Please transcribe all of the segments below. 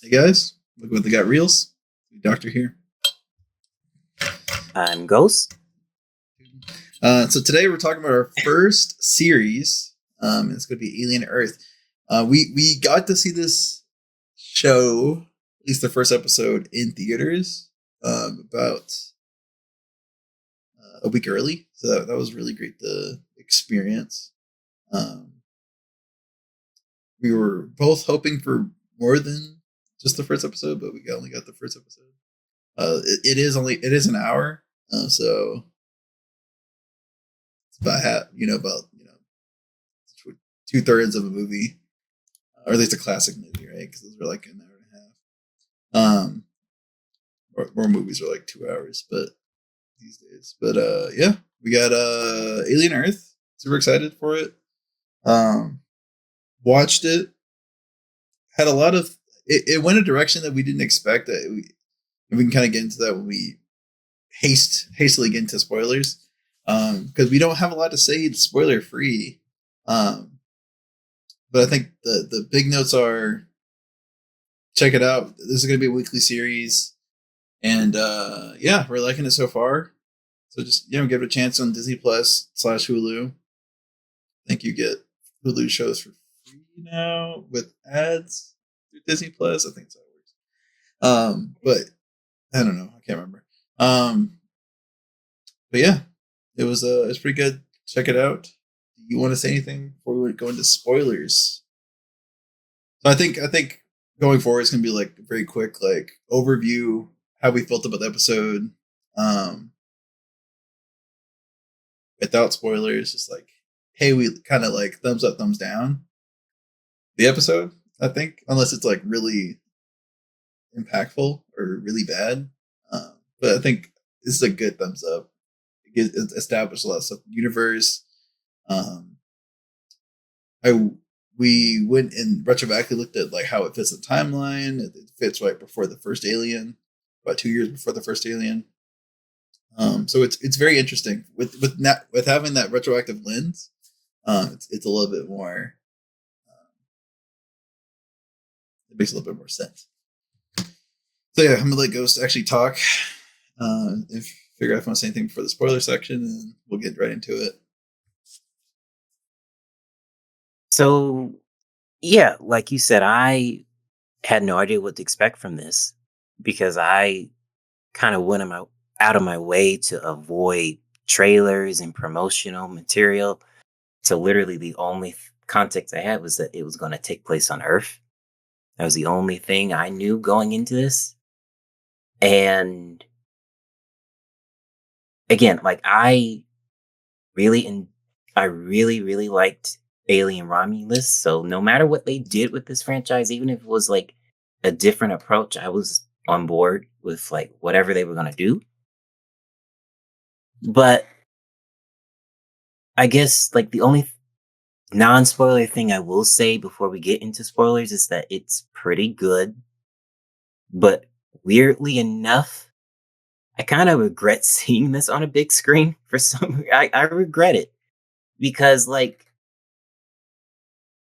Hey guys, look what they got reels. Doctor here. I'm Ghost. So today we're talking about our first series. It's going to be Alien Earth. We got to see this show, at least the first episode, in theaters about a week early. So that was really great to experience. Um, we were both hoping for more than just the first episode, but we only got the first episode. It is an hour, so it's about half, about 2/3 of a movie, or at least a classic movie, right? Because those are like an hour and a half. Or more movies are like 2 hours, but these days. But yeah, we got Alien Earth. Super excited for it. Watched it. Had a lot of. It went a direction that we didn't expect. That we can kind of get into that when we hastily get into spoilers, because we don't have a lot to say spoiler free. But I think the big notes are, check it out. This is going to be a weekly series, and yeah, we're liking it so far. So just give it a chance on Disney Plus / Hulu. I think you get Hulu shows for free now with ads through Disney Plus. I think that's how it works. But I don't know. I can't remember. But yeah, it's pretty good. Check it out. Do you want to say anything before we go into spoilers? So I think going forward it's gonna be like very quick, like overview how we felt about the episode, without spoilers. Just like, hey, we kind of like thumbs up, thumbs down the episode. I think unless it's like really impactful or really bad, but I think this is a good thumbs up. It established a lot of stuff in the universe. I We went and retroactively looked at like how it fits the timeline. It fits right before the first Alien, about 2 years before the first Alien. So it's very interesting with having that retroactive lens. It's a little bit more. It makes a little bit more sense. So yeah, I'm gonna let Ghost actually talk. If figure out if I want to say anything before the spoiler section, and we'll get right into it. So, yeah, like you said, I had no idea what to expect from this because I kind of went out of my way to avoid trailers and promotional material. So, literally, the only context I had was that it was going to take place on Earth. That was the only thing I knew going into this. And again, like really and I really liked Alien Romulus. So no matter what they did with this franchise, even if it was like a different approach, I was on board with like whatever they were gonna do. But I guess like the only non-spoiler thing I will say before we get into spoilers is that it's pretty good. But weirdly enough, I kind of regret seeing this on a big screen for some. I regret it because like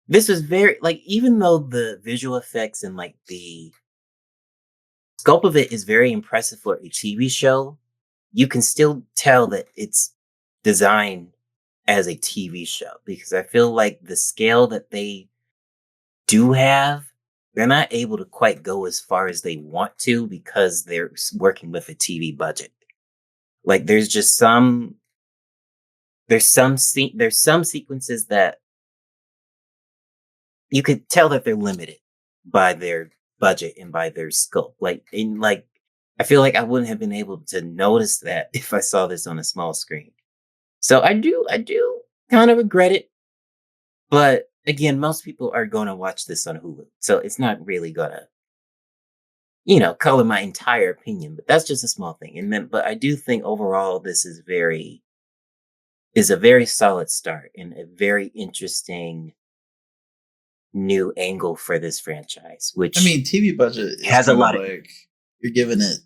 this was very like even though the visual effects and like the scope of it is very impressive for a TV show, you can still tell that it's designed as a TV show because I feel like the scale that they do have, they're not able to quite go as far as they want to because they're working with a TV budget. Like there's some sequences that you could tell that they're limited by their budget and by their scope. I feel like I wouldn't have been able to notice that if I saw this on a small screen. So I do kind of regret it. But again, most people are going to watch this on Hulu. So it's not really going to, color my entire opinion, but that's just a small thing. But I do think overall, this is a very solid start and a very interesting new angle for this franchise, I which mean, TV budget is has a kind of lot of like you're giving it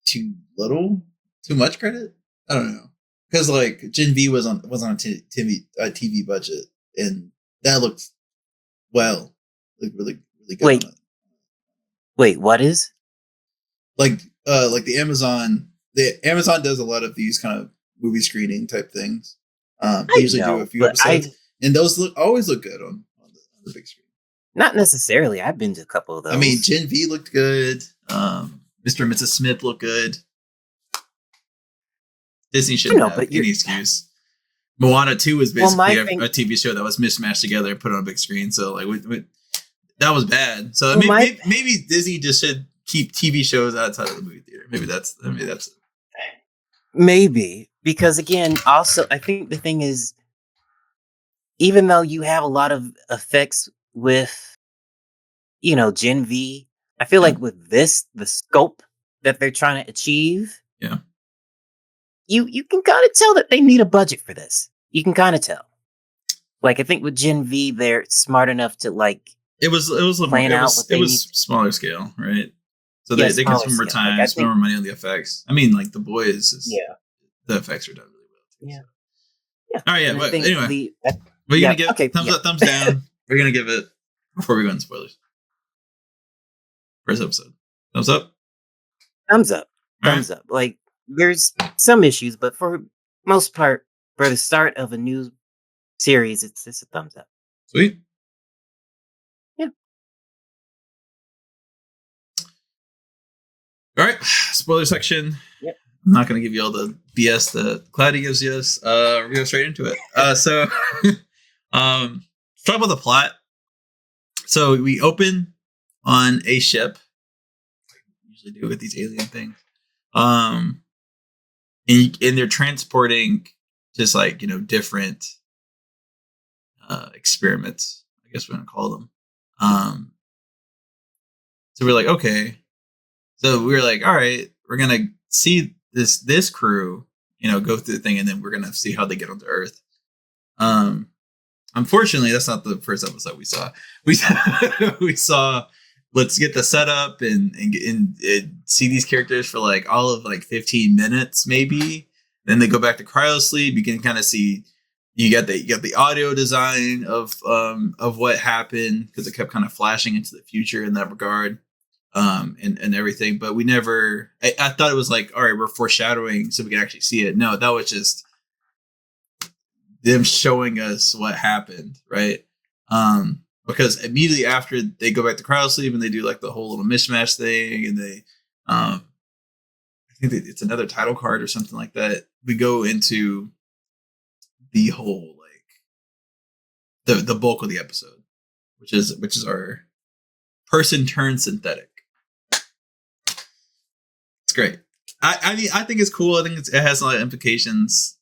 too little, too much credit. I don't know, because like Gen V was on TV budget, and that looked, well, like really good wait, on it. Wait, what is? Like the Amazon. The Amazon does a lot of these kind of movie screening type things. They I usually do a know, few but episodes, and those always look good on the big screen. not necessarily. I've been to a couple of I mean, those. Gen V looked good. Mr. and Mrs. Smith looked good. Disney I shouldn't know, have but you're any excuse. Moana 2 was well. My basically thing, a TV show that was mismatched together and put on a big screen. So like that was bad. So well, my maybe Disney just should keep TV shows outside of the movie theater. Maybe that's maybe because again, also I think the thing is, even though you have a lot of effects with Gen V, I feel yeah, like with this, the scope that they're trying to achieve, yeah. you can kind of tell that they need a budget for this. You can kind of tell. Like I think with Gen V, they're smart enough to like It was a little more plan out what it they was need. smaller scale, right? So Yeah, they can smaller spend more scale. Like time, I spend think, more money on the effects. I mean, like the boys is yeah, the effects are done really well too. yeah, So. yeah. All right, yeah. And I But think anyway, the what are you yeah, gonna give? okay, Thumbs yeah, up, thumbs down. We're gonna give it before we go into spoilers. First episode. Thumbs up. thumbs up, All right. thumbs up. Like there's some issues, but for most part, for the start of a new series, it's a thumbs up. Sweet. Yeah. All right. Spoiler section. Yep. I'm not gonna give you all the BS that Cloudy gives you us. We're gonna go straight into it. So let's talk about the plot. So we open on a ship. Usually do with these alien things. Um and they're transporting just like, different experiments, I guess we're gonna call them. Um so we're like, okay. So we were like, all right, we're gonna see this crew, go through the thing, and then we're gonna see how they get onto Earth. Um, Unfortunately, that's not the first episode we saw. We we saw let's get the setup and see these characters for like all of like 15 minutes maybe. Then they go back to cryo sleep. You can kind of see you got the audio design of what happened because it kept kind of flashing into the future in that regard. And everything, but we never. I thought it was like, all right, we're foreshadowing so we can actually see it. No, that was just them showing us what happened, right? Because immediately after they go back to cryosleep and they do like the whole little mishmash thing, and I think it's another title card or something like that. We go into the whole like the bulk of the episode, which is our person turned synthetic. It's great. I mean, I think it's cool. I think it has a lot of implications.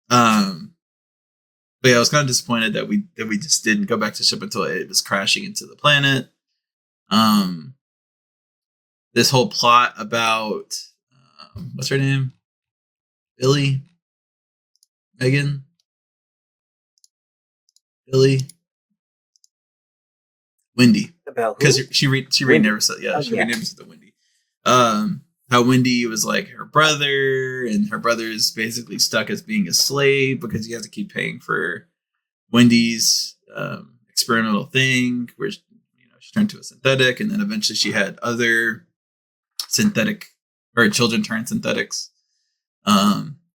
But yeah, I was kind of disappointed that we just didn't go back to ship until it was crashing into the planet. Um, this whole plot about what's her name, Billy, Megan, Billy, Wendy, About because who? she Wendy. renamed herself. Yeah, Oh she yeah. renamed herself to Wendy. How Wendy was like her brother, and her brother is basically stuck as being a slave because he has to keep paying for Wendy's experimental thing, where she turned to a synthetic, and then eventually she had other synthetic or children turned synthetics.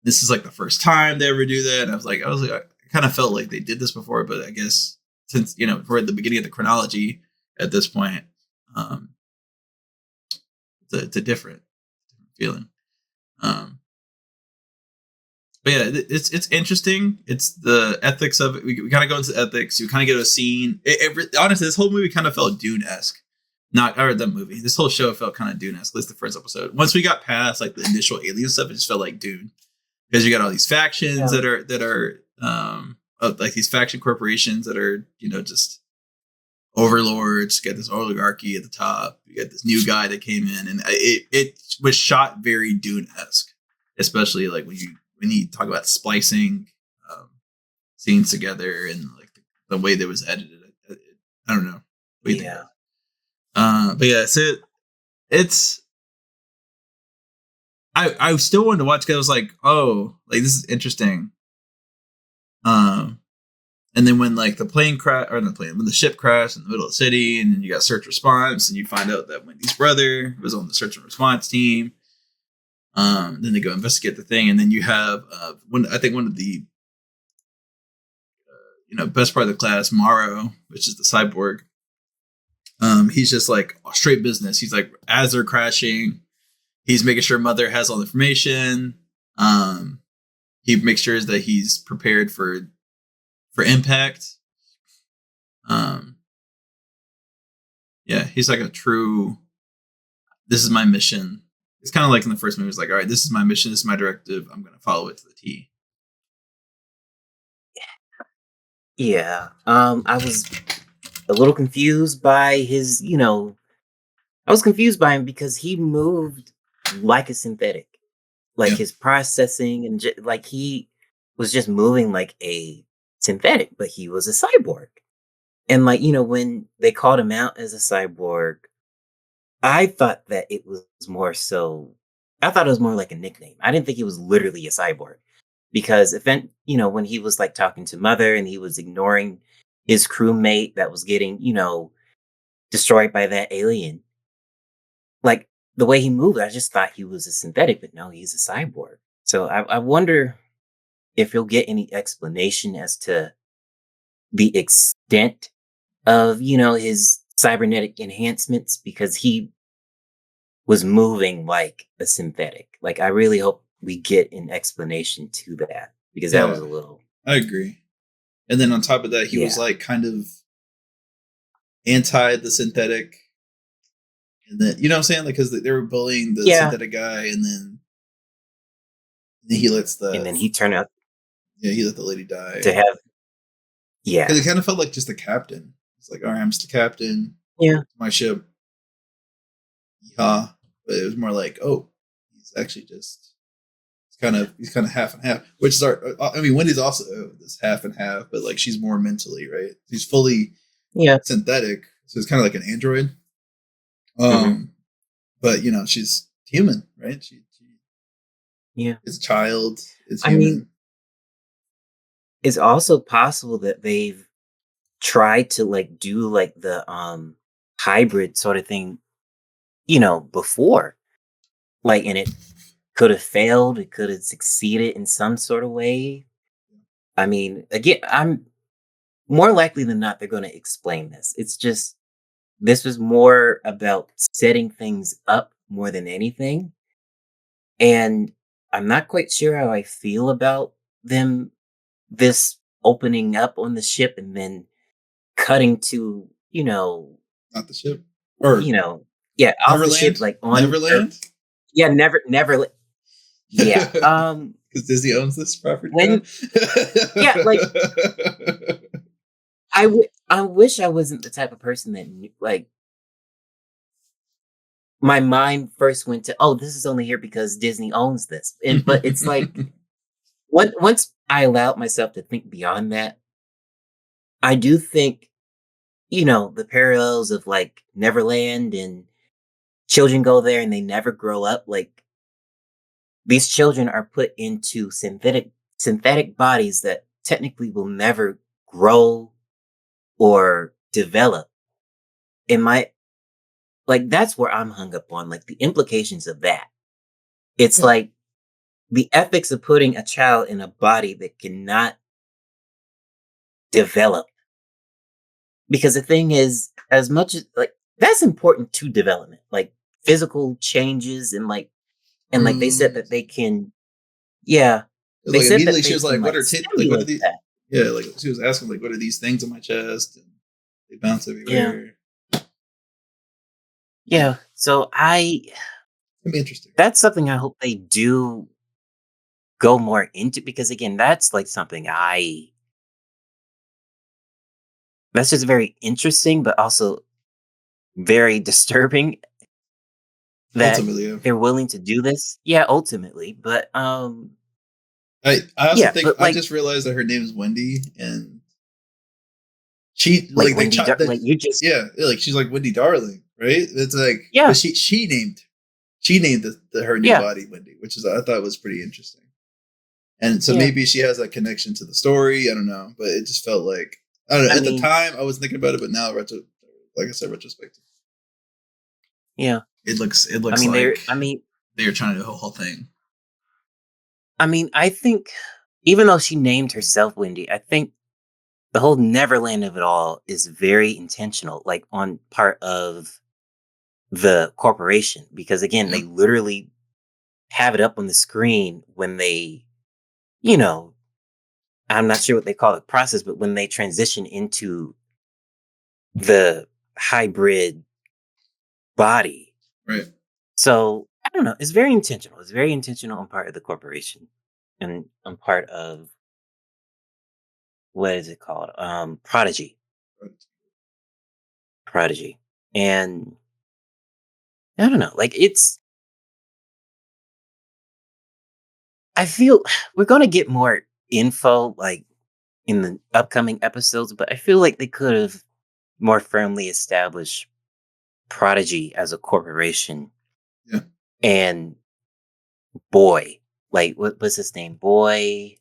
This is like the first time they ever do that. And I kind of felt like they did this before, but I guess since we're at the beginning of the chronology at this point, um, it's a different feeling. Um, but yeah, it's interesting. It's the ethics of it. We kind of go into ethics. You kind of get a scene. Honestly, this whole movie kind of felt Dune-esque. Or the movie. This whole show felt kind of Dune-esque. At least the first episode. Once we got past like the initial alien stuff, it just felt like Dune because you got all these factions Yeah. that are like these faction corporations that are just overlords. You got this oligarchy at the top. You got this new guy that came in, and it was shot very Dune-esque, especially like when you talk about splicing scenes together and like the way that was edited. I don't know. What do you think? Yeah. But yeah, so it's I still wanted to watch because I was like, oh, like this is interesting. And And then when like the plane crash or the plane when the ship crashed in the middle of the city, and then you got search response, and you find out that Wendy's brother was on the search and response team. Then they go investigate the thing, and then you have one of the best part of the class, Morrow, which is the cyborg. He's just like straight business. He's like, as they're crashing, he's making sure Mother has all the information. He makes sure that he's prepared for impact. Yeah, he's like a true. This is my mission. It's kind of like in the first movie. It's like, all right, this is my mission. This is my directive. I'm going to follow it to the T. Yeah. I was a little confused by his, I was confused by him because he moved like a synthetic. Like Yeah. his processing and like he was just moving like a synthetic, but he was a cyborg. And like, when they called him out as a cyborg, I thought that it was more so I thought it was more like a nickname. I didn't think he was literally a cyborg. Because when he was like talking to Mother and he was ignoring his crewmate that was getting, destroyed by that alien. Like the way he moved, I just thought he was a synthetic, but no, he's a cyborg. So I wonder if you'll get any explanation as to the extent of, his cybernetic enhancements because he was moving like a synthetic. Like I really hope we get an explanation to that because that was Yeah, a little I agree. And then on top of that, he was yeah. like kind of anti the synthetic. And then, you know what I'm saying? Like, because they were bullying the Yeah. synthetic guy, and then he lets And then he turned out he let the lady die. to have yeah. Because it kind of felt like just the captain. It's like, all right, I'm just the captain. Yeah. My ship. Yeehaw. But it was more like, oh, he's actually just he's kind of half and half. Which is Wendy's also this half and half, but like she's more mentally, right? She's fully Yeah. synthetic, so it's kind of like an android. Mhm. But she's human, right? She Yeah. is a child, is I mean, human. it's also possible that they've tried to like do like the hybrid sort of thing, before. Like and it could have failed, it could have succeeded in some sort of way. I mean, again, I'm more likely than not they're going to explain this. It's just this was more about setting things up more than anything. And I'm not quite sure how I feel about them this opening up on the ship and then cutting to, Not the ship. Or yeah, off the ship, Neverland? like on Earth. Neverland? Yeah, never. Yeah. Because Disney owns this property now. When, yeah, like I wish I wasn't the type of person that like my mind first went to, oh, this is only here because Disney owns this. But it's like once I allowed myself to think beyond that, I do think, the parallels of like Neverland and children go there and they never grow up. Like these children are put into synthetic bodies that technically will never grow or develop. In my like that's where I'm hung up on, like the implications of that. It's Yeah. like the ethics of putting a child in a body that cannot develop. Because the thing is, as much as like that's important to development, like physical changes and they said that they can, yeah, they Like said immediately that she they was can like, "What like are what are stimulate these?" that. Yeah, like she was asking, like, "What are these things on my chest?" And they bounce Yeah, everywhere. yeah. So It'd be interesting. that's something I hope they do go more into because again, that's like something that's just very interesting, but also very disturbing that Ultimately, yeah. they're willing to do this. Yeah, ultimately, but I also yeah, think but I like just realized that her name is Wendy, and she like like they Wendy, chop that. like you just Yeah, like she's like Wendy Darling, right? It's like, yeah, but she named her new yeah, body Wendy, which is I thought was pretty interesting. And so Yeah. maybe she has that connection to the story. I don't know, but it just felt like I don't know. I At the mean, time, I was thinking about it, but now, like I said, retrospective, yeah. it I looks mean, like I mean, they are trying to do the whole thing. I think even though she named herself Wendy, I think the whole Neverland of it all is very intentional, like on part of the corporation, because again, Yeah, they literally have it up on the screen when they, you know, I'm not sure what they call the process, but when they transition into the hybrid body. right. So I don't know. It's very intentional. It's very intentional on part of the corporation and on part of what is it called? Prodigy. Right. Prodigy. And I don't know. Like it's I feel we're gonna get more info like in the upcoming episodes, but I feel like they could have more firmly established Prodigy as a corporation Yeah. and Boy, like what was his name? Boy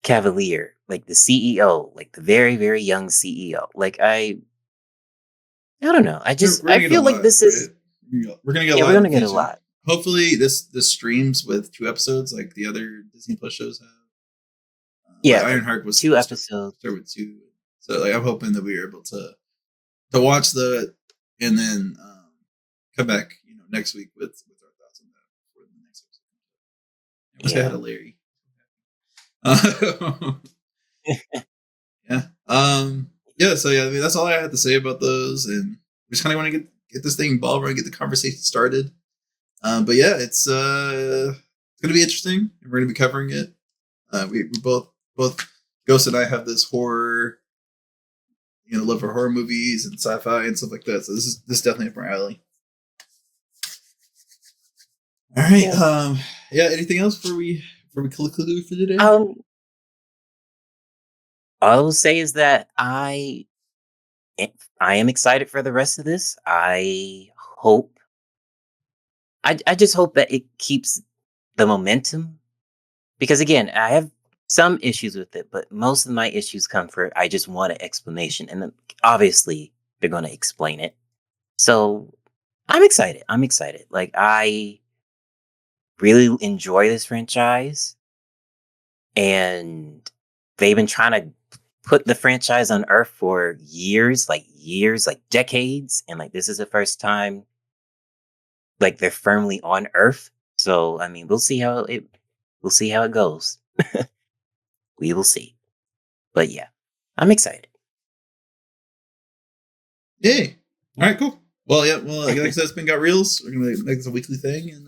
Cavalier, like the CEO, like the very, very young CEO. I don't know. We're I gonna get a feel like lot, this right? is We're gonna get a yeah, we're lot in gonna the get a future. lot. Hopefully, this streams with 2 episodes, like the other Disney Plus shows have. Like Yeah, like Ironheart was 2 episodes. start with two, so like I'm hoping that we are able to watch the and then come back, next week with our thoughts on that for the next episode. I say hi Yeah. to Larry. Yeah. Yeah. So yeah, I mean that's all I had to say about those, and we just kind of want to get this thing ball rolling, get the conversation started. But yeah, it's gonna be interesting, and we're gonna be covering it. We both Ghost and I have this horror, love for horror movies and sci-fi and stuff like that. So this is definitely up our alley. All right. Yeah. Yeah. Anything else before we conclude for today? Um all I will say is that I am excited for the rest of this. Hope I just hope that it keeps the momentum because again, I have some issues with it, but most of my issues come for I just want an explanation. And then obviously they're gonna explain it. So I'm excited. I'm excited. Like I really enjoy this franchise and they've been trying to put the franchise on earth for years, like decades. And like this is the first time like they're firmly on earth. So I mean we'll see how it goes. We will see. But yeah, I'm excited. Yay! All Yeah. right, cool. Well, yeah. Well, like I said, it's been got reels. We're gonna make this a weekly thing, and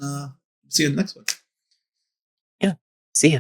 see you in the next one. Yeah. See ya.